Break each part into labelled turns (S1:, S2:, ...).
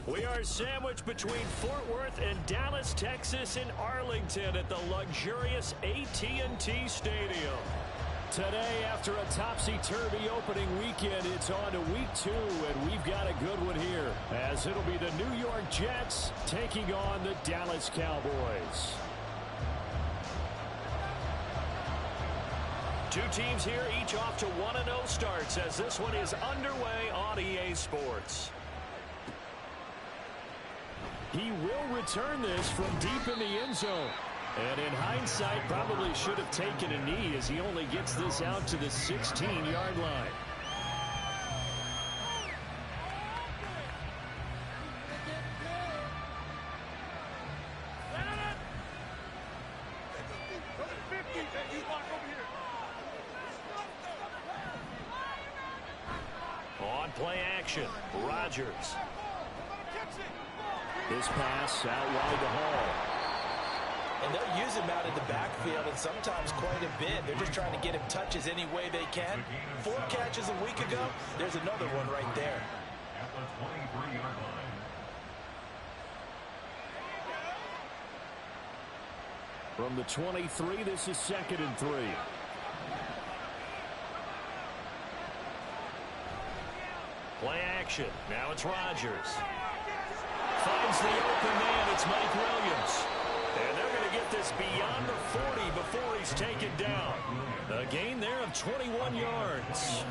S1: We are sandwiched between Fort Worth and Dallas, Texas, and Arlington at the luxurious AT&T Stadium. Today, after a topsy-turvy opening weekend, it's on to week 2, and we've got a good one here, as it'll be the New York Jets taking on the Dallas Cowboys. Two teams here, each off to 1-0 starts, as this one is underway on EA Sports. He will return this from deep in the end zone. And in hindsight, probably should have taken a knee as he only gets this out to the 16-yard line. On play action, Rodgers. This pass out wide to Hall.
S2: And they'll use him out in the backfield, and sometimes quite a bit. They're just trying to get him touches any way they can. 4 catches a week ago. There's another one right there.
S3: At the 23-yard line.
S1: From the 23, this is 2nd and 3. Play action. Now it's Rodgers. Finds the open man. It's Mike Williams. And they're going to get this beyond the 40 before he's taken down. A gain there of 21 yards.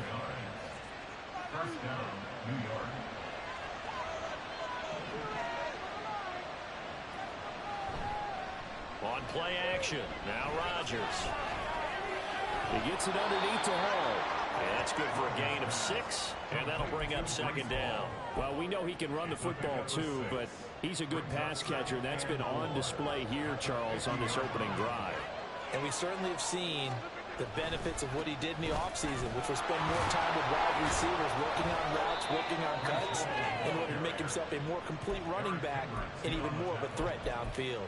S3: First down, New York.
S1: On play action. Now Rodgers. He gets it underneath to Hall. And that's good for a gain of 6, and that'll bring up 2nd down. Well, we know he can run the football too, but he's a good pass catcher, and that's been on display here, Charles, on this opening drive.
S2: And we certainly have seen the benefits of what he did in the offseason, which was spend more time with wide receivers, working on routes, working on cuts, in order to make himself a more complete running back and even more of a threat downfield.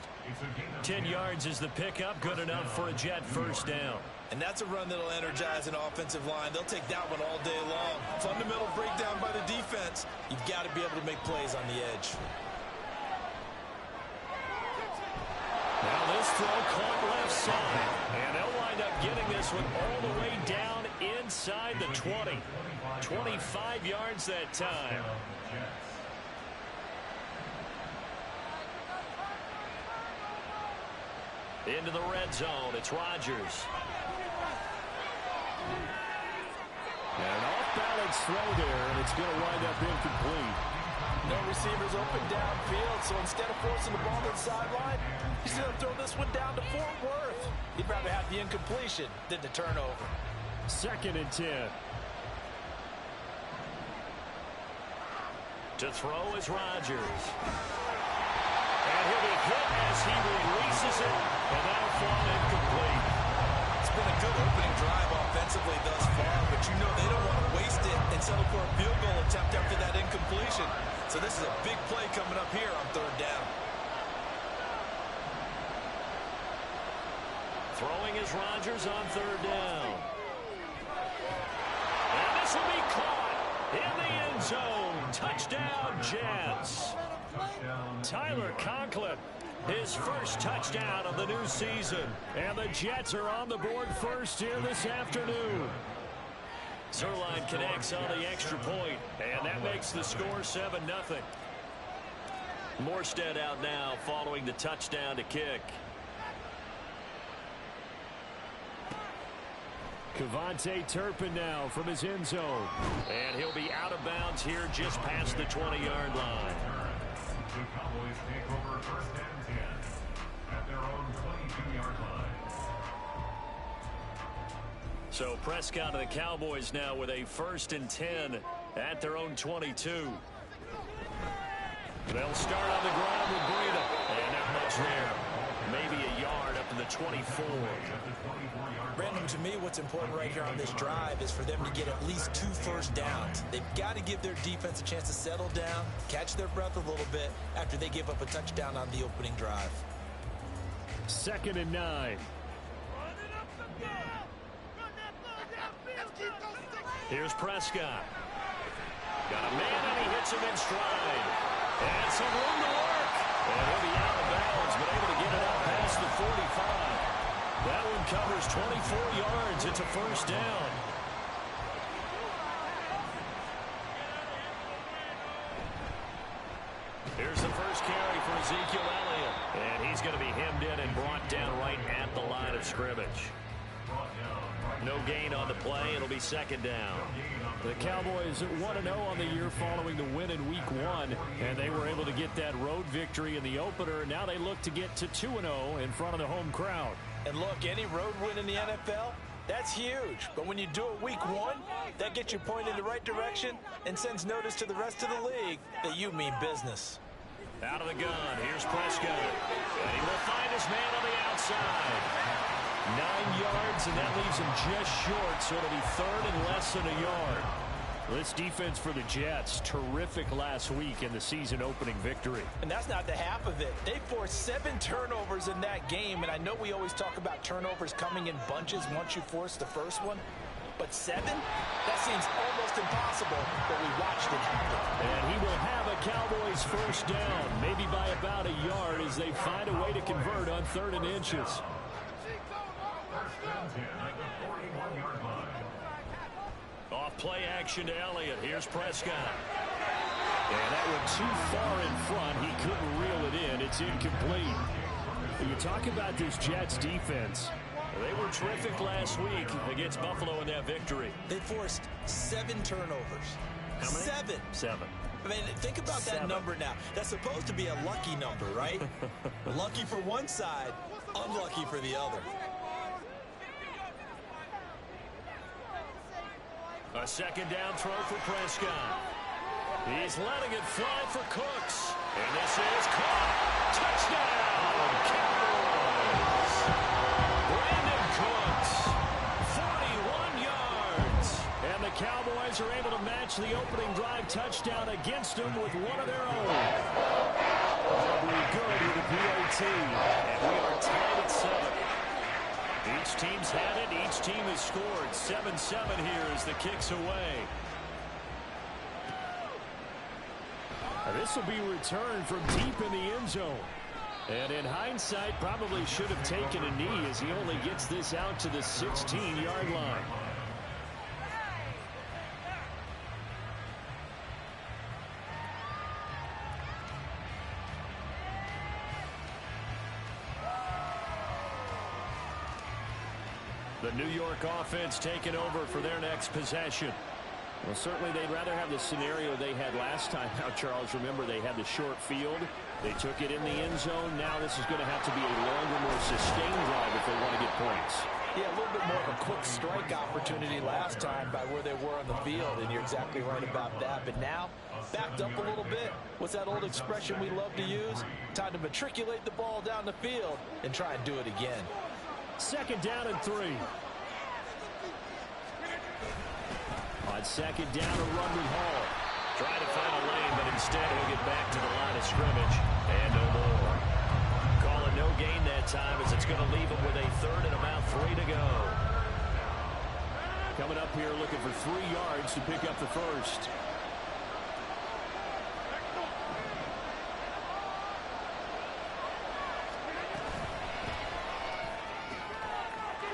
S1: 10 yards is the pickup, good enough for a Jet first down.
S4: And that's a run that'll energize an offensive line. They'll take that one all day long. Fundamental breakdown by the defense. You've got to be able to make plays on the edge.
S1: Now this throw caught left side. And they'll wind up getting this one all the way down inside the 20. 25 yards that time. Into the red zone. It's Rodgers. An off-balance throw there, and it's going to wind up incomplete.
S2: No receivers open downfield, so instead of forcing the ball to the sideline, he's going to throw this one down to Fort Worth. He'd rather have the incompletion than the turnover.
S1: 2nd and 10. To throw is Rodgers. And he'll be hit as he releases it, and that'll fall incomplete.
S4: It's been a good opening drive offensively thus far, but you know they don't want to waste it and settle for a field goal attempt after that incompletion. So this is a big play coming up here on 3rd down.
S1: Throwing is Rodgers on 3rd down. And this will be caught in the end zone. Touchdown, Jets. Tyler Conklin, his first touchdown of the new season. And the Jets are on the board first here this afternoon. Zerline connects on the extra point, and that makes the score 7-0. Morstead out now following the touchdown to kick. Kevontae Turpin now from his end zone. And he'll be out of bounds here just past the 20-yard line.
S3: The Cowboys take over 1st and 10 at their own 22-yard line.
S1: So Prescott and the Cowboys now with a 1st and 10 at their own 22. They'll start on the ground with Breida. And not much there. Maybe a yard up to the 24.
S2: Brandon, to me, what's important right here on this drive is for them to get at least 2 first downs. They've got to give their defense a chance to settle down, catch their breath a little bit after they give up a touchdown on the opening drive.
S1: 2nd and 9. Here's Prescott. Got a man on puts him in stride. And some room to work. And he'll be out of bounds, but able to get it out past the 45. That one covers 24 yards. It's a first down. Here's the first carry for Ezekiel Elliott. And he's going to be hemmed in and brought down right at the line of scrimmage. No gain on the play. It'll be second down.
S5: The Cowboys 1-0 on the year following the win in Week 1, and they were able to get that road victory in the opener. Now they look to get to 2-0 in front of the home crowd.
S2: And look, any road win in the NFL, that's huge. But when you do it Week 1, that gets you pointed in the right direction and sends notice to the rest of the league that you mean business.
S1: Out of the gun, here's Prescott. And he will find his man on the outside. 9 yards, and that leaves him just short, so it'll be third and less than a yard.
S5: This defense for the Jets, terrific last week in the season-opening victory.
S2: And that's not the half of it. They forced 7 turnovers in that game, and I know we always talk about turnovers coming in bunches once you force the first one. But 7? That seems almost impossible, but we watched it happen.
S5: And he will have a Cowboys first down, maybe by about a yard as they find a way to convert on 3rd and inches.
S1: Off play action to Elliott. Here's Prescott. And that went too far in front. He couldn't reel it in. It's incomplete.
S5: When you talk about this Jets defense,
S1: they were terrific last week against Buffalo in that victory.
S2: They forced 7 turnovers.
S1: How many?
S2: 7.
S1: 7.
S2: I mean, think about that number now. That's supposed to be a lucky number, right? Lucky for one side, unlucky for the other.
S1: A second down throw for Prescott. He's letting it fly for Cooks. And this is caught. Touchdown, Cowboys. Brandon Cooks, 41 yards. And the Cowboys are able to match the opening drive touchdown against them with one of their own. Probably good with the PAT. And we are tied at 7. Each team's had it. Each team has scored. 7-7 here as the kick's away.
S5: This will be returned from deep in the end zone. And in hindsight, probably should have taken a knee as he only gets this out to the 16-yard line.
S1: The New York offense taking over for their next possession.
S5: Well, certainly they'd rather have the scenario they had last time. Now, Charles, remember they had the short field. They took it in the end zone. Now this is going to have to be a longer, more sustained drive if they want to get points.
S2: Yeah, a little bit more of a quick strike opportunity last time by where they were on the field, and you're exactly right about that. But now, backed up a little bit. What's that old expression we love to use? Time to matriculate the ball down the field and try and do it again.
S5: Second down and 3. On second down, a run with Hall.
S1: Trying to find a lane, but instead he'll get back to the line of scrimmage. And no more. Calling no gain that time as it's going to leave him with a third and about 3 to go.
S5: Coming up here looking for 3 yards to pick up the first.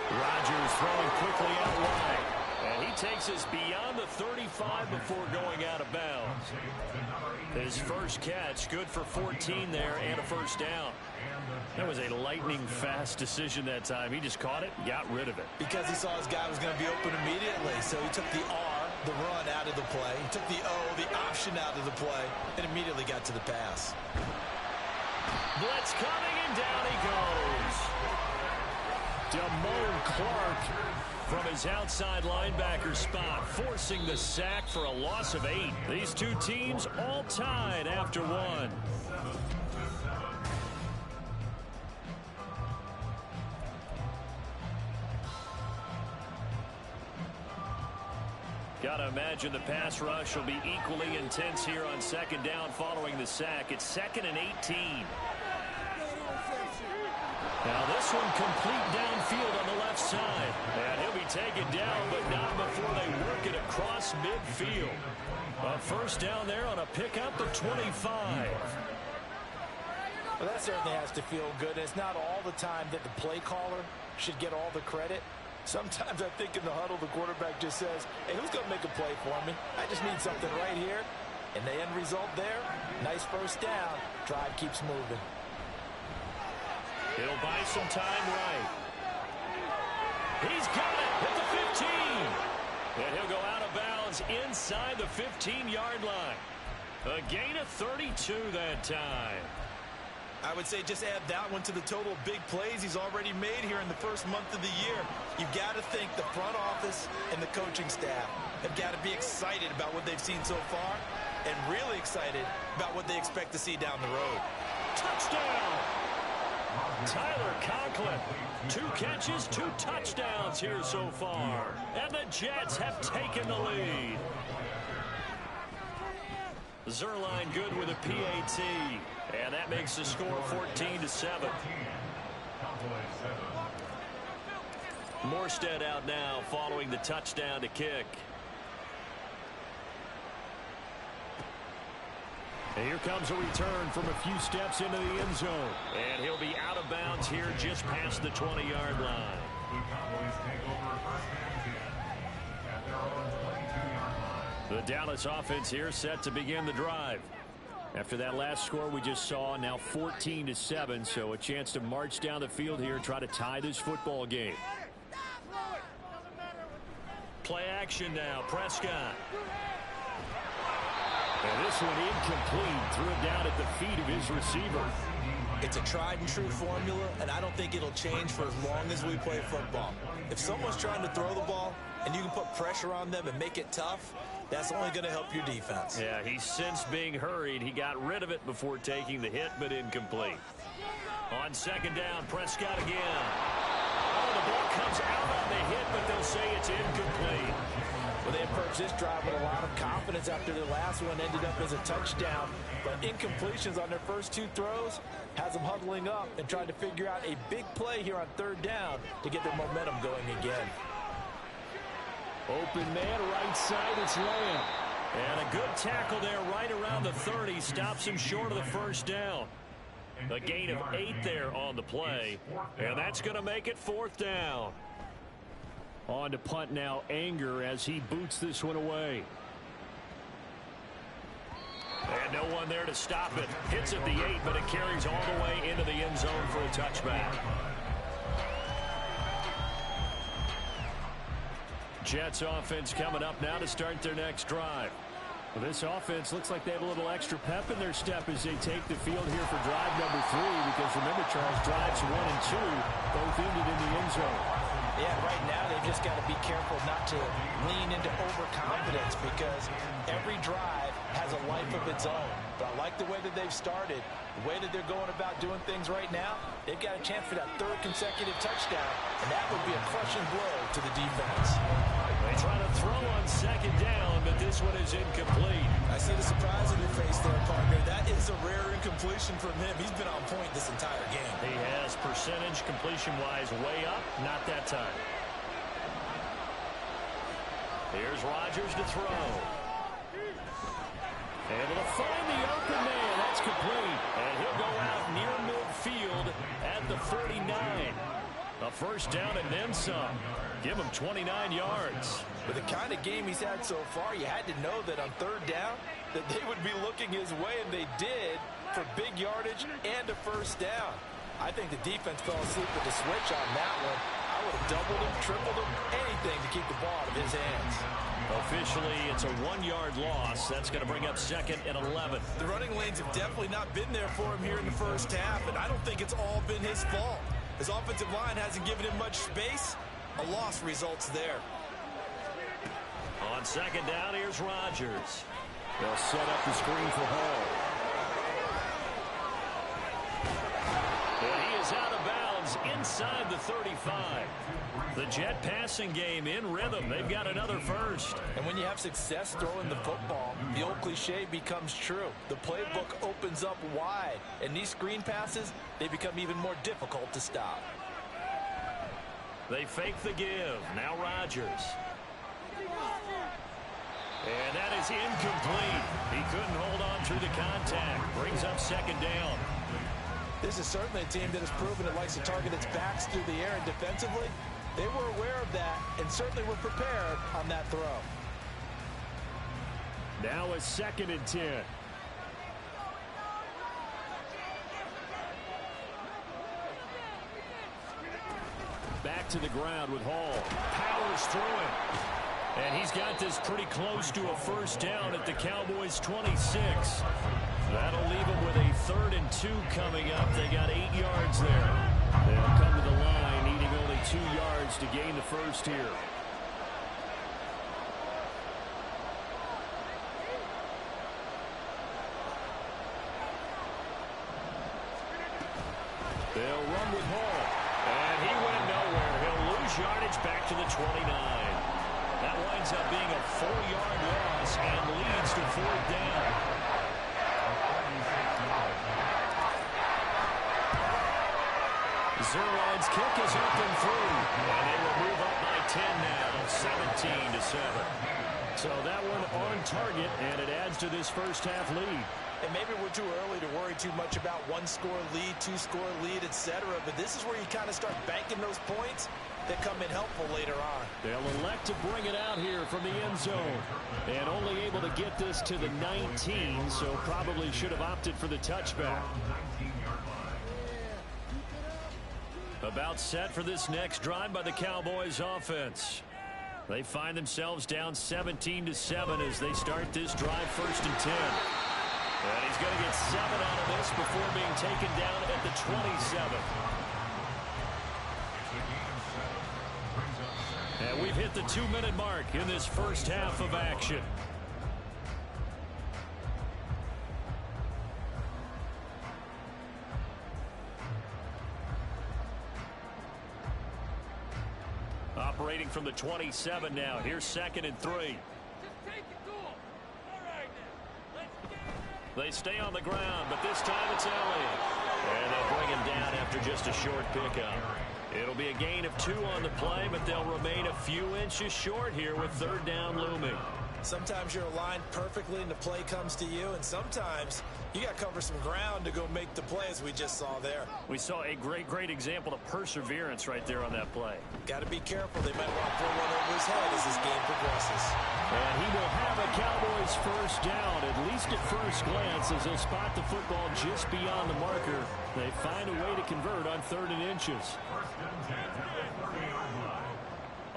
S1: Rodgers throwing quickly out wide. And he takes us beyond the 35 before going out of bounds. His first catch, good for 14 there and a first down. That was a lightning-fast decision that time. He just caught it, got rid of it.
S2: Because he saw his guy was going to be open immediately, so he took the R, the run, out of the play. He took the O, the option, out of the play, and immediately got to the pass.
S1: Blitz coming, and down he goes.
S5: Damone Clark
S1: from his outside linebacker spot, forcing the sack for a loss of 8. These two teams all tied after 1. Gotta imagine the pass rush will be equally intense here on second down following the sack. It's 2nd and 18. Now this one complete downfield on the left left side. And he'll be taken down, but not before they work it across midfield. A first down there on a pickup at 25.
S2: Well, that certainly has to feel good. It's not all the time that the play caller should get all the credit. Sometimes I think in the huddle, the quarterback just says, hey, who's going to make a play for me? I just need something right here. And the end result there, nice first down. Drive keeps moving.
S1: He'll buy some time right. He's got it at the 15. And he'll go out of bounds inside the 15-yard line. A gain of 32 that time.
S4: I would say just add that one to the total of big plays he's already made here in the first month of the year. You've got to think the front office and the coaching staff have got to be excited about what they've seen so far and really excited about what they expect to see down the road.
S1: Touchdown! Tyler Conklin. 2 catches, 2 touchdowns here so far. And the Jets have taken the lead. Zerline good with a PAT. And that makes the score 14-7. Morstead out now following the touchdown to kick. And here comes a return from a few steps into the end zone. And he'll be out of bounds here just past the 20-yard line.
S3: The Cowboys take over first and 10 at their own 22-yard line.
S1: The Dallas offense here set to begin the drive. After that last score we just saw, now 14-7, so a chance to march down the field here and try to tie this football game. Play action now, Prescott. And this one incomplete, threw it down at the feet of his receiver.
S2: It's a tried and true formula, and I don't think it'll change for as long as we play football. If someone's trying to throw the ball and you can put pressure on them and make it tough, that's only going to help your defense.
S1: Yeah, he's since being hurried. He got rid of it before taking the hit, but incomplete. On second down, Prescott again. Oh, the ball comes out on the hit, but they'll say it's incomplete.
S2: Well, they approached this drive with a lot of confidence after their last one ended up as a touchdown. But incompletions on their first 2 throws has them huddling up and trying to figure out a big play here on third down to get their momentum going again.
S1: Open man, right side, it's Lamb. And a good tackle there right around the 30. Stops him short of the first down. A gain of 8 there on the play. And that's going to make it 4th down. On to punt now, Anger, as he boots this one away. And no one there to stop it. Hits at the 8, but it carries all the way into the end zone for a touchback. Jets offense coming up now to start their next drive. Well, this offense looks like they have a little extra pep in their step as they take the field here for drive number 3, because remember, Charles, drives 1 and 2 both ended in the end zone.
S2: Yeah, right now they've just got to be careful not to lean into overconfidence, because every drive has a life of its own. But I like the way that they've started, the way that they're going about doing things right now. They've got a chance for that 3rd consecutive touchdown, and that would be a crushing blow to the defense.
S1: They try to throw on second down, but this one is incomplete.
S4: I see the surprise on your face there, partner. That is a rare incompletion from him. He's been on point this entire game.
S1: He has percentage completion-wise way up, not that time. Here's Rodgers to throw. Able to find the open man. That's complete. And he'll go out near midfield at the 49. A first down and then some. Give him 29 yards.
S2: With the kind of game he's had so far, you had to know that on third down that they would be looking his way, and they did, for big yardage and a first down. I think the defense fell asleep with the switch on that one. I would have doubled him, tripled him, anything to keep the ball out of his hands.
S1: Officially, it's a 1-yard loss. That's going to bring up 2nd and 11.
S4: The running lanes have definitely not been there for him here in the first half, and I don't think it's all been his fault. His offensive line hasn't given him much space. A loss results there.
S1: On second down, here's Rodgers. They'll set up the screen for Hall. And he is out of bounds inside the 35. The Jet passing game in rhythm. They've got another first.
S2: And when you have success throwing the football, the old cliche becomes true. The playbook opens up wide, and these screen passes, they become even more difficult to stop.
S1: They fake the give. Now Rodgers. And that is incomplete. He couldn't hold on through the contact. Brings up second down.
S2: This is certainly a team that has proven it likes to target its backs through the air, and defensively, they were aware of that and certainly were prepared on that throw.
S5: Now a 2nd and 10. Back to the ground with Hall. Powers through it. And he's got this pretty close to a first down at the Cowboys' 26. That'll leave them with a 3rd and 2 coming up. They got 8 yards there. They'll come to the line, needing only 2 yards to gain the first here. They'll run with Hall. And he went nowhere. He'll lose yardage back to the 29. That winds up being a 4-yard loss and leads to 4th down. Zerline's kick is up and through. And they will move up by 10 now, 17-7. So that one on target, and it adds to this first half lead.
S2: And maybe we're too early to worry too much about 1-score lead, 2-score lead, etc. But this is where you kind of start banking those points that come in helpful later on.
S5: They'll elect to bring it out here from the end zone. And only able to get this to the 19, so probably should have opted for the touchback. About set for this next drive by the Cowboys offense. They find themselves down 17-7 as they start this drive 1st and 10. And he's going to get 7 out of this before being taken down at the 27. And we've hit the 2-minute mark in this first half of action. Operating from the 27 now. Here's 2nd and 3. They stay on the ground, but this time it's Elliott. And they'll bring him down after just a short pickup. It'll be a gain of 2 on the play, but they'll remain a few inches short here with 3rd down looming.
S2: Sometimes you're aligned perfectly and the play comes to you, and sometimes you got to cover some ground to go make the play, as we just saw there.
S5: We saw a great example of perseverance right there on that play.
S2: Got to be careful. They might want to throw one over his head as this game progresses.
S5: And he will have a Cowboys first down, at least at first glance, as they'll spot the football just beyond the marker. They find a way to convert on 3rd and inches.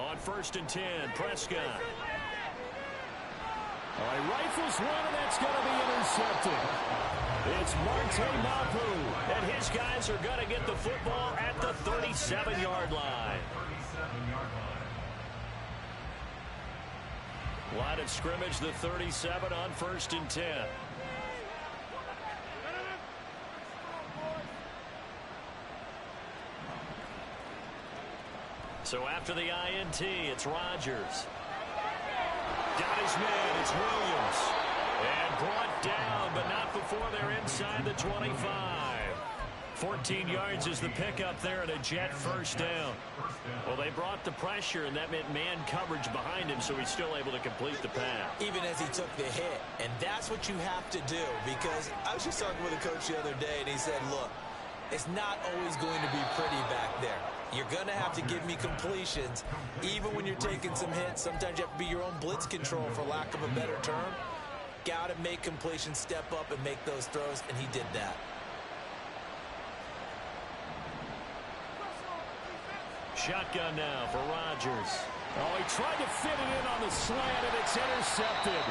S5: On 1st and 10, Prescott. He rifles one, and that's going to be intercepted. It's Marte Mapu, and his guys are going to get the football at the 37-yard line. Line of scrimmage, the 37 on 1st and 10. So after the INT, it's Rodgers. Got his man, it's Williams. And brought down, but not before they're inside the 25. 14 yards is the pickup there and a jet first down. Well, they brought the pressure, and that meant man coverage behind him, so he's still able to complete the pass.
S2: Even as he took the hit. And that's what you have to do, because I was just talking with a coach the other day, and he said, look, it's not always going to be pretty back there. You're going to have to give me completions. Even when you're taking some hits, sometimes you have to be your own blitz control, for lack of a better term. Got to make completions, step up, and make those throws, and he did that.
S1: Shotgun now for Rodgers.
S5: Oh, he tried to fit it in on the slant, and it's intercepted.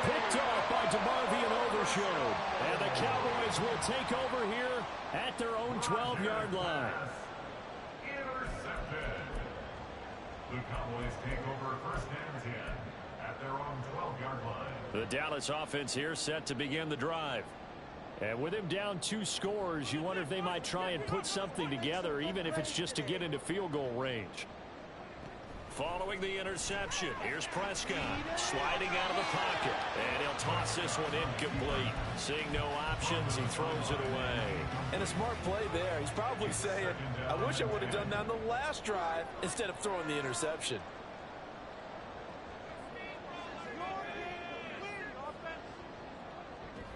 S5: Picked off by DeMarvion Overshown. And the Cowboys will take over here at their own 12-yard line.
S3: Intercepted. The Cowboys take over 1st and 10 at their own 12-yard line.
S1: The Dallas offense here set to begin the drive.
S5: And with him down 2 scores, you wonder if they might try and put something together, even if it's just to get into field goal range.
S1: Following the interception, here's Prescott sliding out of the pocket. And he'll toss makes this one incomplete. Seeing no options, he throws it away.
S2: And a smart play there. He's probably saying, I wish I would have done that on the last drive instead of throwing the interception.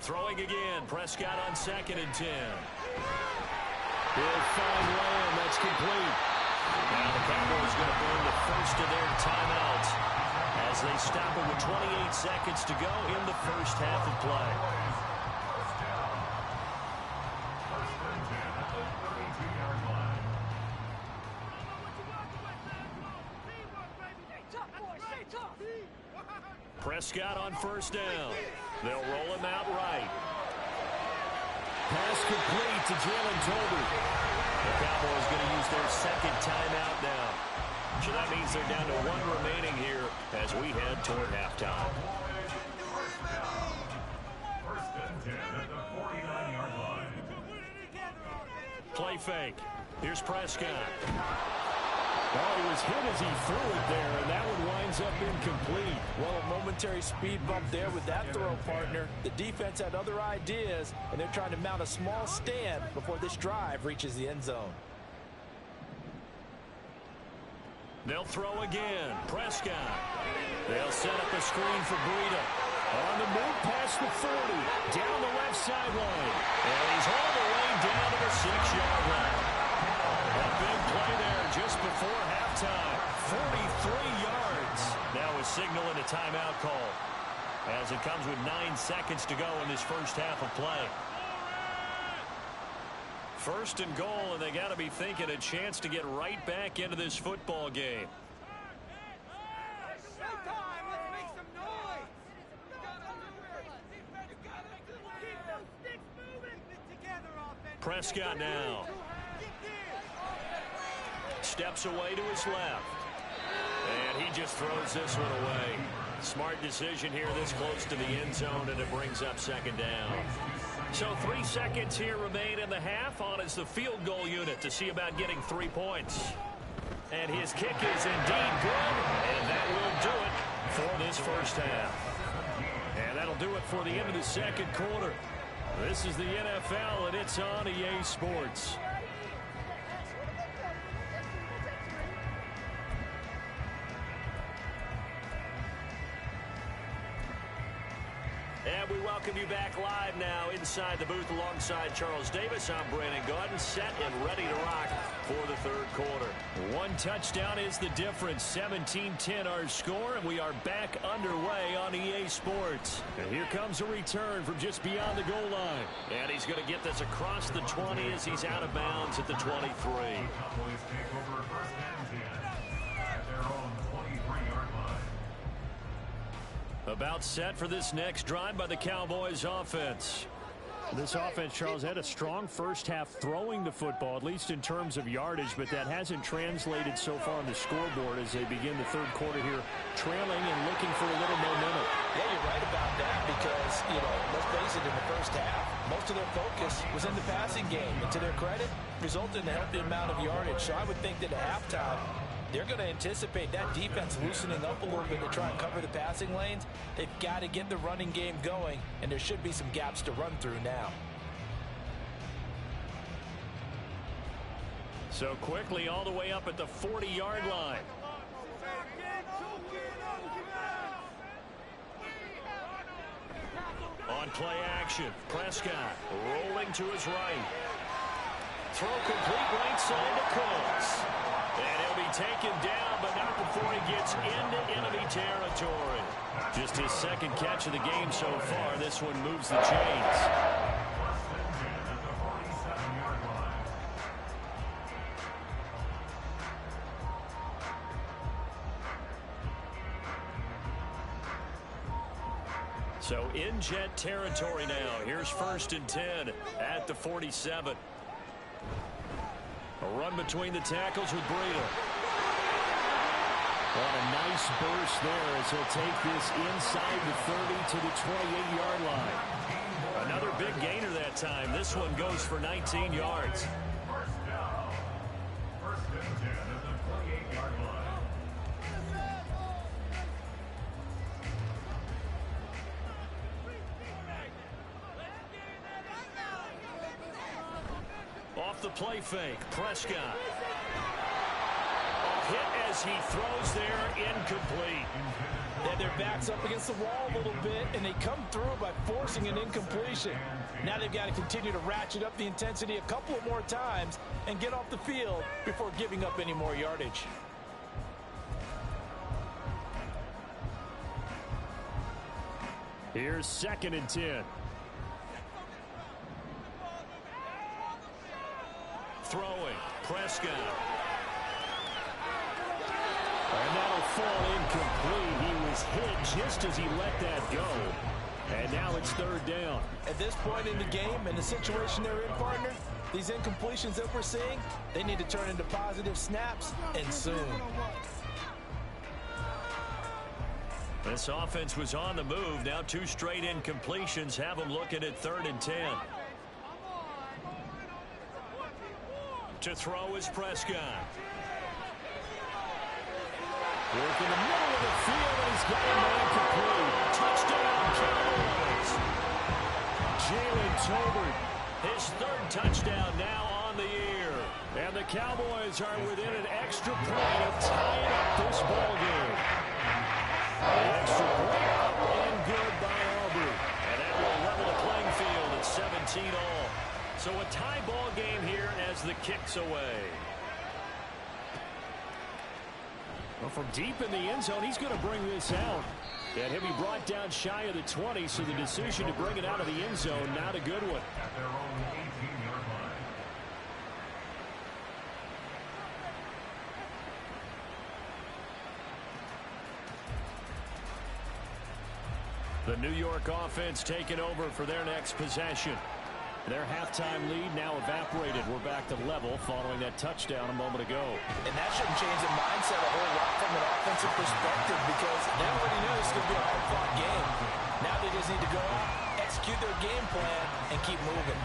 S1: Throwing again. Prescott on 2nd and 10. He'll find Lamb. That's complete. Now the Cowboys going to burn the first of their timeouts as they stop it with 28 seconds to go in the first half of play. Prescott on 1st down. They'll roll him out right. Pass complete to Jalen Tolbert. The Cowboys going to use their 2nd timeout now. So that means they're down to 1 remaining here as we head toward halftime.
S3: 1st and 10 at the 49-yard line.
S1: Play fake. Here's Prescott. Oh, he was hit as he threw it there, and that one winds up incomplete.
S2: Well, a momentary speed bump there with that throw, partner. The defense had other ideas, and they're trying to mount a small stand before this drive reaches the end zone.
S1: They'll throw again. Prescott. They'll set up a screen for Breida. On the move past the 40. Down the left sideline. And he's all the way down to the 6-yard line. A big play there just before halftime. 43 yards. Now a signal and a timeout call as it comes with 9 seconds to go in this first half of play. 1st and goal, and they got to be thinking a chance to get right back into this football game. Prescott now. Steps away to his left. And he just throws this one away. Smart decision here this close to the end zone, and it brings up 2nd down. So 3 seconds here remain in the half. On is the field goal unit to see about getting 3 points. And his kick is indeed good, and that will do it for this first half. And that'll do it for the end of the 2nd quarter. This is the NFL, and it's on EA Sports. And we welcome you back live now inside the booth alongside Charles Davis. I'm Brandon Gaudin, set and ready to rock for the 3rd quarter. 1 touchdown is the difference. 17-10 our score, and we are back underway on EA Sports. And here comes a return from just beyond the goal line. And he's going to get this across the 20 as he's out of bounds at the 23.
S3: Cowboys take over 1st and 10 at their own 23-yard line.
S1: About set for this next drive by the Cowboys offense.
S5: This offense, Charles, had a strong first half throwing the football, at least in terms of yardage, but that hasn't translated so far on the scoreboard as they begin the 3rd quarter here, trailing and looking for a little momentum.
S2: Yeah, you're right about that because, let's face it, in the first half, most of their focus was in the passing game. And to their credit, resulted in a healthy amount of yardage. So I would think that at halftime, they're going to anticipate that defense loosening up a little bit to try and cover the passing lanes. They've got to get the running game going, and there should be some gaps to run through now.
S1: So quickly all the way up at the 40-yard line. On play action, Prescott rolling to his right. Throw complete right side to Cooks. And he'll be taken down, but not before he gets into enemy territory. Just his 2nd catch of the game so far. This one moves the chains. So in jet territory now. Here's 1st and 10 at the 47. A run between the tackles with Breida.
S5: What a nice burst there as he'll take this inside the 30 to the 28-yard line.
S1: Another big gainer that time. This one goes for 19 yards.
S3: 1st down. 1st and 10 at the 28-yard line.
S1: off the play fake. Prescott. A hit as he throws there, incomplete.
S2: They had their backs up against the wall a little bit, and they come through by forcing an incompletion. Now they've got to continue to ratchet up the intensity a couple of more times and get off the field before giving up any more yardage.
S1: Here's 2nd and 10. Throwing. Prescott. And that'll fall incomplete. He was hit just as he let that go. And now it's 3rd down.
S2: At this point in the game, and the situation they're in, partner, these incompletions that we're seeing, they need to turn into positive snaps, and soon.
S1: This offense was on the move. Now 2 straight incompletions have them looking at 3rd and 10. To throw is Prescott. Work in the middle of the field, and he's got him incomplete. Touchdown, Cowboys. Jalen Tolbert, his 3rd touchdown now on the year. And the Cowboys are within an extra point of tying up this ballgame. The extra point up and good by Aubrey. And that will level the playing field at 17 all. So a tie ball game here as the kick's away. Well, from deep in the end zone, he's going to bring this out. And he'll be brought down shy of the 20, so the decision to bring it out of the end zone, not a good one.
S3: At their own 18-yard line.
S1: The New York offense taking over for their next possession. Their halftime lead now evaporated. We're back to level following that touchdown a moment ago.
S2: And that shouldn't change the mindset a whole lot from an offensive perspective, because they already knew this was going to be a hard-fought game. Now they just need to go out, execute their game plan, and keep moving.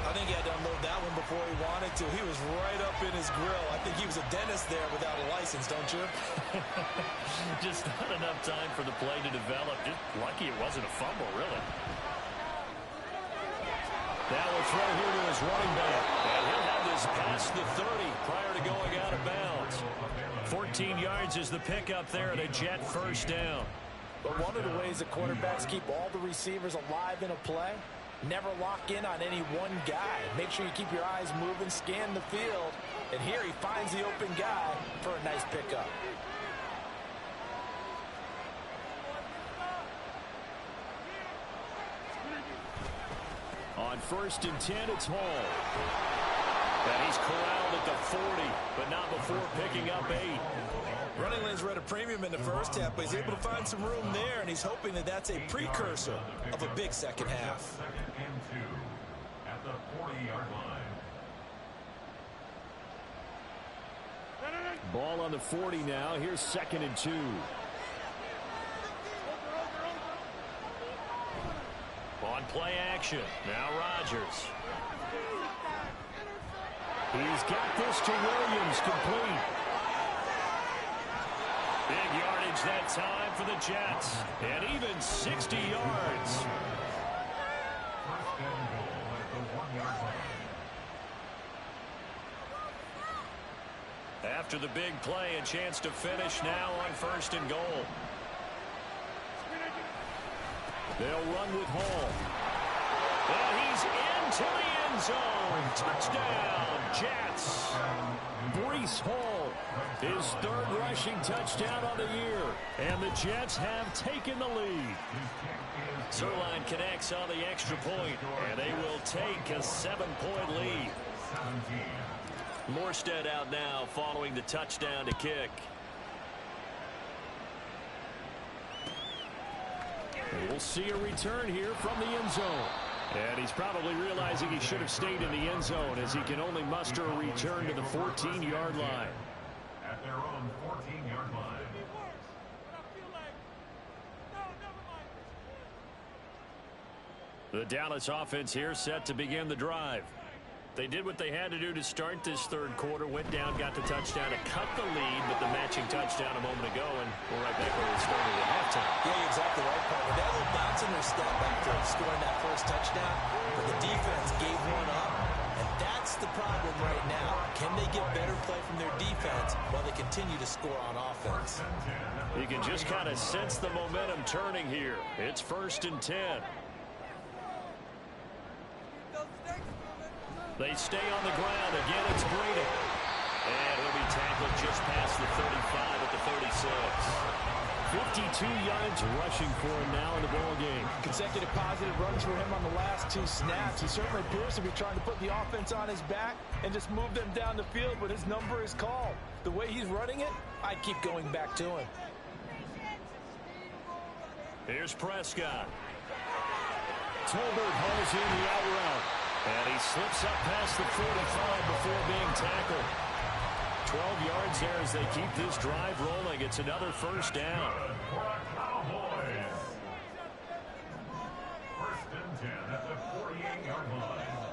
S4: I think he had to unload that one before he wanted to. He was right up in his grill. I think he was a dentist there without a license, don't you?
S1: Just not enough time for the play to develop. Just lucky it wasn't a fumble, really. That will throw here to his running back. And he'll have this past the 30 prior to going out of bounds. 14 yards is the pickup there at a Jet 1st down.
S2: But one of the ways that quarterbacks keep all the receivers alive in a play, never lock in on any one guy. Make sure you keep your eyes moving, scan the field. And here he finds the open guy for a nice pickup.
S1: On 1st and 10, it's Hall. And he's corralled at the 40, but not before picking up 8.
S4: Running lanes were at a premium in the first half, but he's able to find some room there, and he's hoping that that's a precursor of a big second half.
S3: 2nd and 2 at the 40-yard line.
S1: Ball on the 40 now. Here's 2nd and 2. On play action. Now Rodgers. He's got this to Williams, complete. Big yardage that time for the Jets. And even 60 yards.
S3: 1st and goal at the 1-yard line.
S1: After the big play, a chance to finish now on 1st and goal. They'll run with Hall. And he's into the end zone. Touchdown, Jets. Breece Hall, his 3rd rushing touchdown on the year. And the Jets have taken the lead. Zerline connects on the extra point, and they will take a 7-point lead.
S3: 17.
S1: Morstead out now following the touchdown to kick. We'll see a return here from the end zone. And he's probably realizing he should have stayed in the end zone, as he can only muster a return to the 14-yard line.
S3: At their own 14-yard line.
S1: The Dallas offense here set to begin the drive. They did what they had to do to start this third quarter. Went down, got the touchdown to cut the lead, but the matching touchdown a moment ago, and we're right back where we started at halftime.
S2: Yeah, you're exactly right, Paul. They had a little bounce in their step after scoring that first touchdown, but the defense gave one up, and that's the problem right now. Can they get better play from their defense while they continue to score on offense?
S1: You can just kind of sense the momentum turning here. It's 1st and 10. They stay on the ground. Again, it's Breida. And he'll be tackled just past the 35 at the 36. 52 yards rushing for him now in the ball game.
S2: Consecutive positive runs for him on the last 2 snaps. He certainly appears to be trying to put the offense on his back and just move them down the field, but his number is called. The way he's running it, I keep going back to him.
S1: Here's Prescott. Tolbert hauls in the out route. And he slips up past the 45 before being tackled. 12 yards there as they keep this drive rolling. It's another first down.
S3: Cowboys. 1st and 10 at the 48-yard line.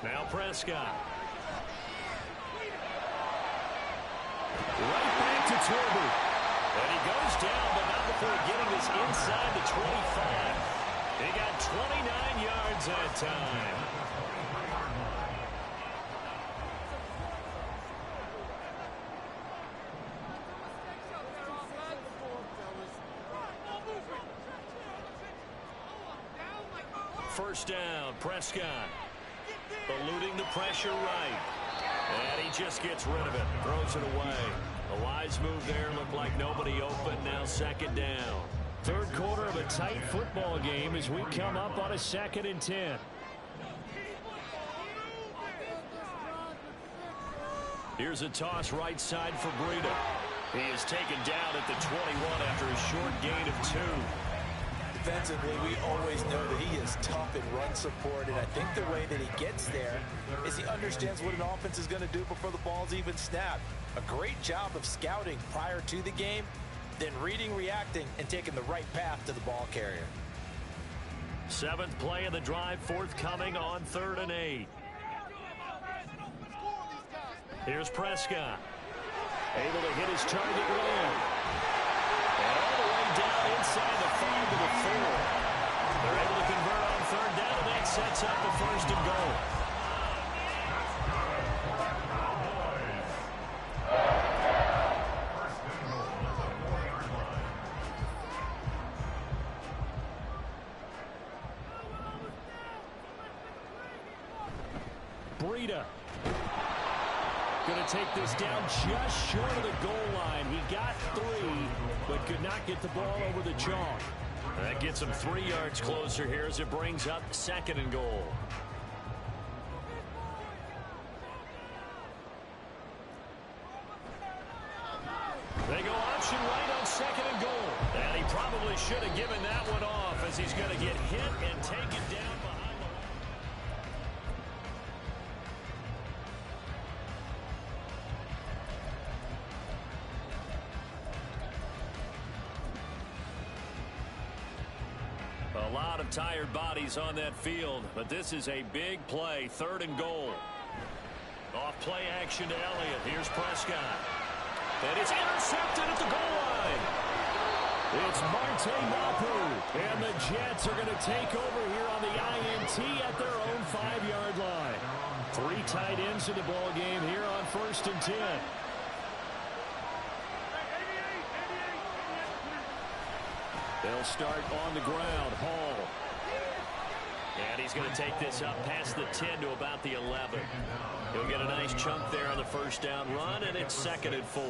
S1: Now Prescott. Right back to Tolbert. And he goes down, but not before getting this inside the 25. He got 29 yards that time. First down, Prescott. Eluding the pressure right. And he just gets rid of it. Throws it away. A wise move there. Looked like nobody open. Now 2nd down. Third quarter of a tight football game as we come up on a 2nd and 10. Here's a toss right side for Breida. He is taken down at the 21 after a short gain of 2.
S2: Defensively, we always know that he is tough in run support, and I think the way that he gets there is he understands what an offense is going to do before the ball's even snapped. A great job of scouting prior to the game, then reading, reacting, and taking the right path to the ball carrier.
S1: 7th play of the drive forthcoming on 3rd and 8. Here's Prescott. Able to hit his target well. And all the way down inside the 5 to the 4. They're able to convert on 3rd down, and that sets up the 1st and goal. Breida. Going to take this down just short of the goal line. He got 3, but could not get the ball over the chalk. That gets him 3 yards closer here as it brings up 2nd and goal. They go option right on 2nd and goal. And he probably should have given that one off as he's going to get hit and taken down behind the line. A lot of tired bodies on that field, but this is a big play. 3rd and goal. Off play action to Elliott. Here's Prescott. And it's intercepted at the goal line. It's Marte Mapu. And the Jets are going to take over here on the INT at their own 5-yard line. 3 tight ends in the ball game here on 1st and 10. They'll start on the ground. Hall. And he's going to take this up past the 10 to about the 11. He'll get a nice chunk there on the 1st down run, and it's 2nd and 4.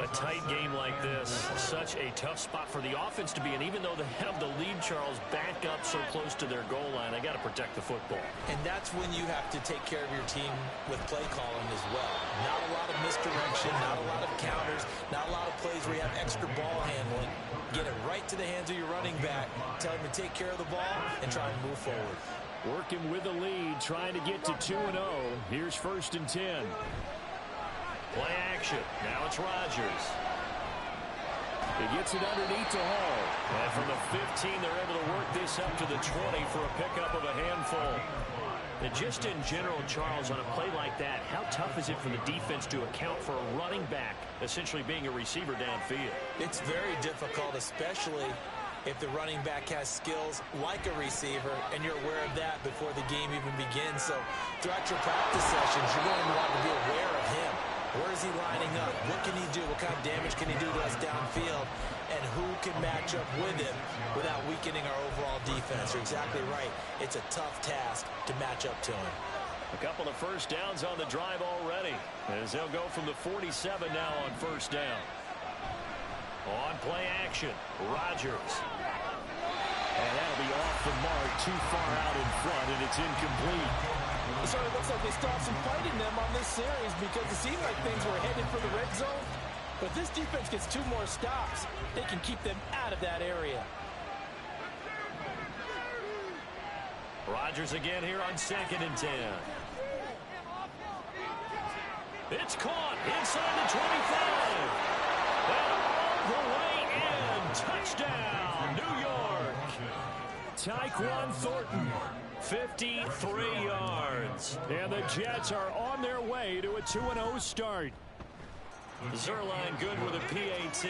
S1: A tight game like this, such a tough spot for the offense to be in. Even though they have the lead, Charles, back up so close to their goal line, they got to protect the football.
S2: And that's when you have to take care of your team with play calling as well. Not a lot of misdirection, not a lot of counters, not a lot of plays where you have extra ball handling. Get it right to the hands of your running back. Tell him to take care of the ball and try and move forward.
S1: Working with the lead, trying to get to 2-0. Here's 1st and 10. Play action. Now it's Rodgers. He gets it underneath to Hall. And from the 15, they're able to work this up to the 20 for a pickup of a handful. And just in general, Charles, on a play like that, how tough is it for the defense to account for a running back essentially being a receiver downfield?
S2: It's very difficult, especially if the running back has skills like a receiver, and you're aware of that before the game even begins. So throughout your practice sessions, you're going to want to be aware of him. Where is he lining up? What can he do? What kind of damage can he do to us downfield? And who can match up with him without weakening our overall defense? You're exactly right. It's a tough task to match up to him.
S1: A couple of first downs on the drive already, as they'll go from the 47 now on first down. On play action, Rodgers. And that'll be off the mark, too far out in front, and it's incomplete.
S2: It sort of looks like they stopped some fight in them on this series because it seemed like things were headed for the red zone. But if this defense gets 2 more stops, they can keep them out of that area.
S1: Rodgers again here on 2nd and 10. It's caught inside the 25. And all the way in. Touchdown, New York. Tyquan Thornton, 53 yards. And the Jets are on their way to a 2-0 start. Zerline good with a PAT.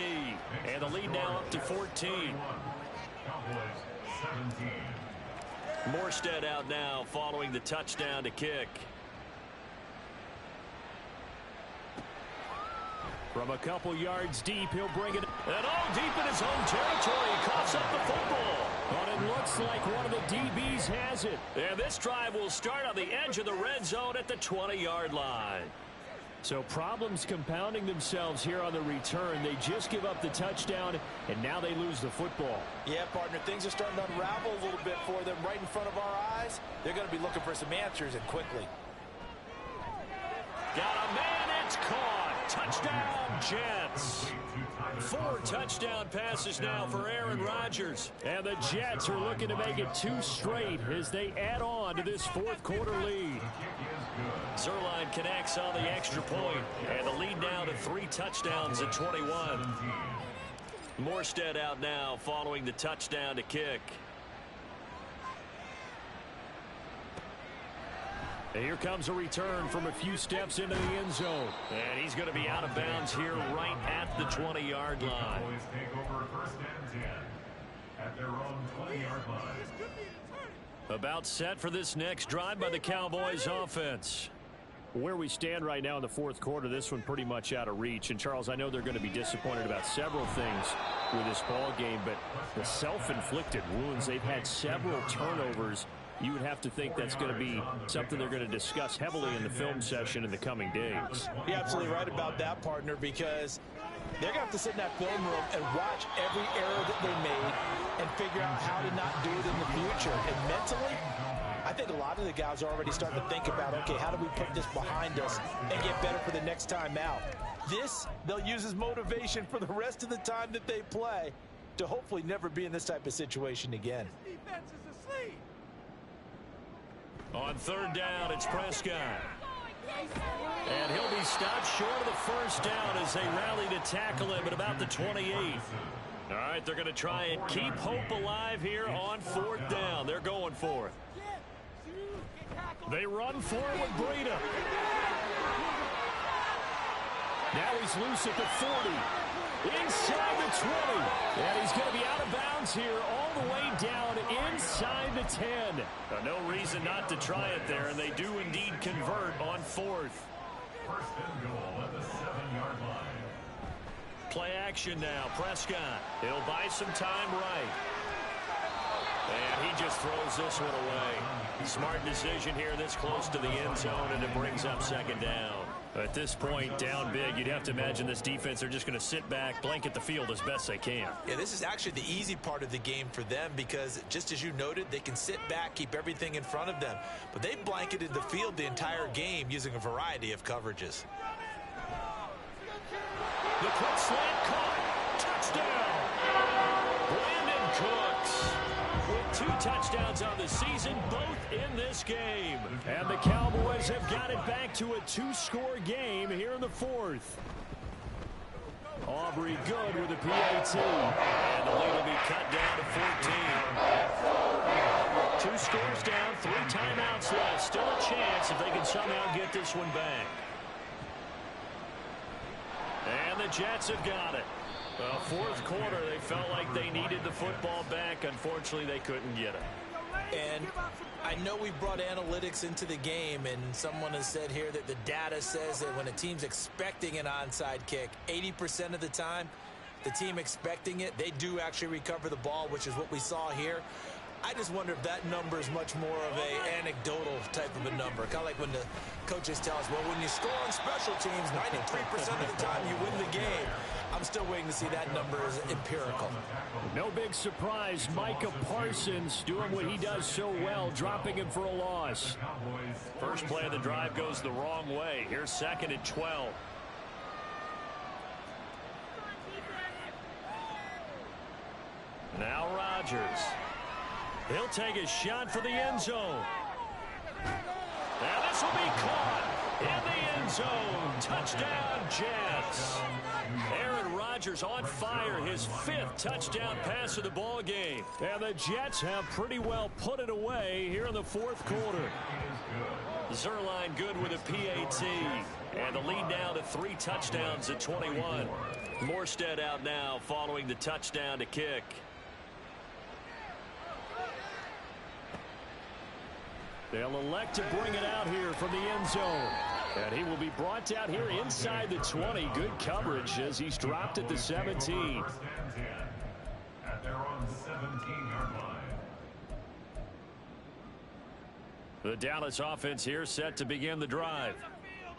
S1: And the lead now up to 14. Morstead out now following the touchdown to kick. From a couple yards deep, he'll bring it. And all deep in his own territory. He coughs up the football. But it looks like one of the DBs has it. And this drive will start on the edge of the red zone at the 20-yard line. So problems compounding themselves here on the return. They just give up the touchdown, and now they lose the football.
S2: Yeah, partner, things are starting to unravel a little bit for them right in front of our eyes. They're going to be looking for some answers, and quickly.
S1: Got a man, it's caught. Touchdown, Jets. 4 touchdown passes now for Aaron Rodgers. And the Jets are looking to make it 2 straight as they add on to this 4th quarter lead. Zerline connects on the extra point, and the lead now to 3 touchdowns at 21. Morstead out now following the touchdown to kick. And here comes a return from a few steps into the end zone. And he's going to be out of bounds here right at the 20-yard line.
S3: Cowboys take over 1st and 10 at their own 20-yard line.
S1: About set for this next drive by the Cowboys offense. Where we stand right now in the 4th quarter, this one pretty much out of reach. And, Charles, I know they're going to be disappointed about several things with this ball game, but the self-inflicted wounds, they've had several turnovers. You would have to think that's going to be something they're going to discuss heavily in the film session in the coming days.
S2: You're absolutely right about that, partner, because they're going to have to sit in that film room and watch every error that they made and figure out how to not do it in the future. And mentally, I think a lot of the guys are already starting to think about, okay, how do we put this behind us and get better for the next time out? This, they'll use as motivation for the rest of the time that they play to hopefully never be in this type of situation again.
S6: This defense is asleep.
S1: On 3rd down, it's Prescott. And he'll be stopped short of the 1st down as they rally to tackle him at about the 28. All right, they're going to try and keep hope alive here on 4th down. They're going for it. They run for it with Breida. Now he's loose at the 40. Inside the 20. And he's going to be out of bounds here all the way down inside the 10. No reason not to try it there, and they do indeed convert on 4th.
S3: 1st and goal at the 7-yard line.
S1: Play action now. Prescott. He'll buy some time right. And he just throws this one away. Smart decision here this close to the end zone, and it brings up 2nd down. At this point, down big, you'd have to imagine this defense are just going to sit back, blanket the field as best they can.
S2: Yeah, this is actually the easy part of the game for them because, just as you noted, they can sit back, keep everything in front of them. But they've blanketed the field the entire game using a variety of coverages.
S1: The quick slant caught. Touchdown. Brandon Cooks with 2 touchdowns on the season, both in this game. And the Cowboys have got it back to a 2-score game here in the 4th. Aubrey good with a PAT. And the lead will be cut down to 14. 2 scores down, 3 timeouts left. Still a chance if they can somehow get this one back. And the Jets have got it. Well, fourth quarter, they felt like they needed the football back. Unfortunately, they couldn't get it.
S2: And I know we brought analytics into the game, and someone has said here that the data says that when a team's expecting an onside kick, 80% of the time, the team expecting it, they do actually recover the ball, which is what we saw here. I just wonder if that number is much more of a anecdotal type of a number. Kind of like when the coaches tell us, well, when you score on special teams, 93% of the time you win the game. I'm still waiting to see that number is empirical.
S1: No big surprise. Micah Parsons doing what he does so well, dropping him for a loss. First play of the drive goes the wrong way. Here's 2nd and 12. Now Rodgers. He'll take a shot for the end zone. And this will be caught in the end zone. Touchdown, Jets. Aaron Rodgers on fire, his 5th touchdown pass of the ball game. And the Jets have pretty well put it away here in the fourth quarter. Zerline good with a PAT. And the lead now to 3 touchdowns at 21. Morstead out now following the touchdown to kick. They'll elect to bring it out here from the end zone. And he will be brought out here inside the 20. Good coverage as he's dropped at the 17.
S3: At their own 17-yard line.
S1: The Dallas offense here set to begin the drive.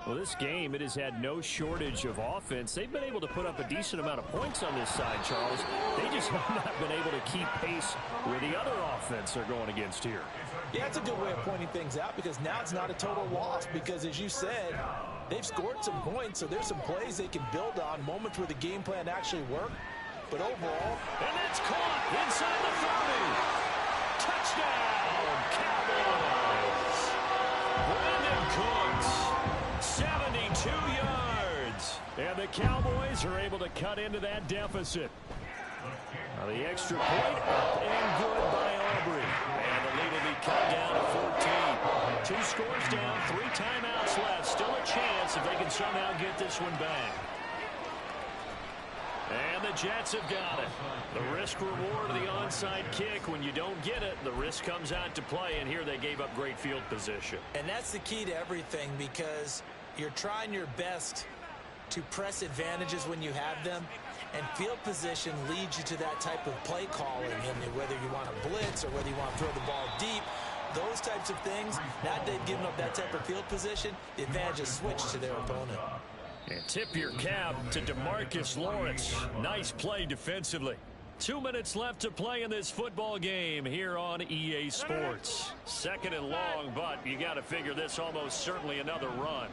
S1: Well, this game, it has had no shortage of offense. They've been able to put up a decent amount of points on this side, Charles. They just have not been able to keep pace with the other offense they're going against here.
S2: Yeah, it's a good way of pointing things out because now it's not a total loss because, as you said, they've scored some points, so there's some plays they can build on, moments where the game plan actually worked. But overall...
S1: And that's caught inside the 30. Touchdown, Cowboys. Brandon Cooks, 72 yards. And the Cowboys are able to cut into that deficit. Now the extra point up and good by Aubrey. And the lead will be cut down to 14. 2 scores down, 3 timeouts left. Still a chance if they can somehow get this one back. And the Jets have got it. The risk reward of the onside kick. When you don't get it, the risk comes out to play. And here they gave up great field position.
S2: And that's the key to everything because you're trying your best to press advantages when you have them. And field position leads you to that type of play calling. And whether you want to blitz or whether you want to throw the ball deep, those types of things, now that they've given up that type of field position, the advantage is switched to their opponent.
S1: And tip your cap to DeMarcus Lawrence. Nice play defensively. 2 minutes left to play in this football game here on EA Sports. 2nd and long, but you got to figure this almost certainly another run.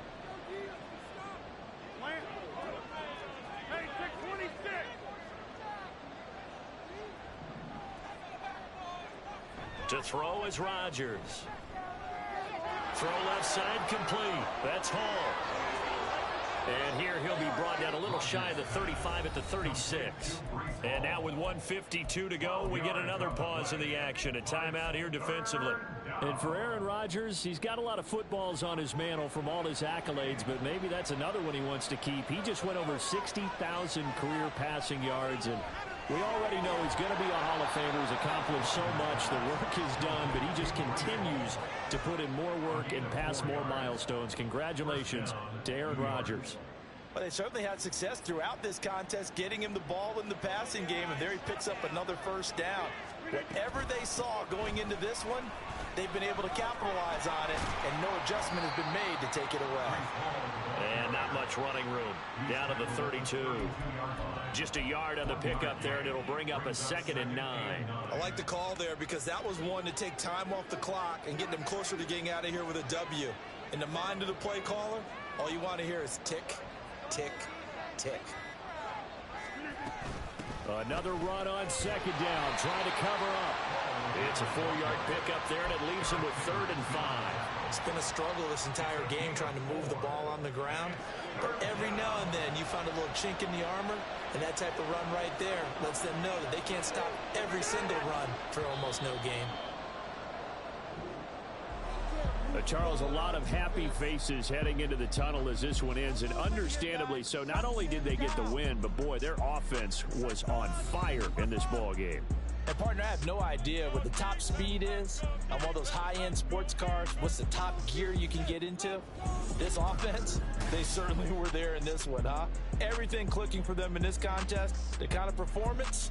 S1: To throw is Rodgers. Throw left side complete. That's Hall. And here he'll be brought down a little shy of the 35 at the 36. And now with 1:52 to go, we get another pause in the action. A timeout here defensively. And for Aaron Rodgers, he's got a lot of footballs on his mantle from all his accolades, but maybe that's another one he wants to keep. He just went over 60,000 career passing yards, and we already know he's going to be a Hall of Famer. He's accomplished so much. The work is done, but he just continues to put in more work and pass more milestones. Congratulations to Aaron Rodgers.
S2: Well, they certainly had success throughout this contest, getting him the ball in the passing game, and there he picks up another first down. Whatever they saw going into this one, they've been able to capitalize on it, and no adjustment has been made to take it away.
S1: And not much running room. Down to the 32. Just a yard on the pickup there, and it'll bring up a 2nd and 9.
S4: I like the call there because that was one to take time off the clock and get them closer to getting out of here with a W. In the mind of the play caller, all you want to hear is tick, tick, tick.
S1: Another run on 2nd down, trying to cover up. It's a 4-yard pickup there, and it leaves him with 3rd and 5.
S2: It's been a struggle this entire game trying to move the ball on the ground. But every now and then you find a little chink in the armor, and that type of run right there lets them know that they can't stop every single run for almost no gain.
S1: Charles, a lot of happy faces heading into the tunnel as this one ends, and understandably so. Not only did they get the win, but boy, their offense was on fire in this ball game.
S2: And partner, I have no idea what the top speed is on one of those high-end sports cars. What's the top gear you can get into? This offense, they certainly were there in this one, huh? Everything clicking for them in this contest. The kind of performance,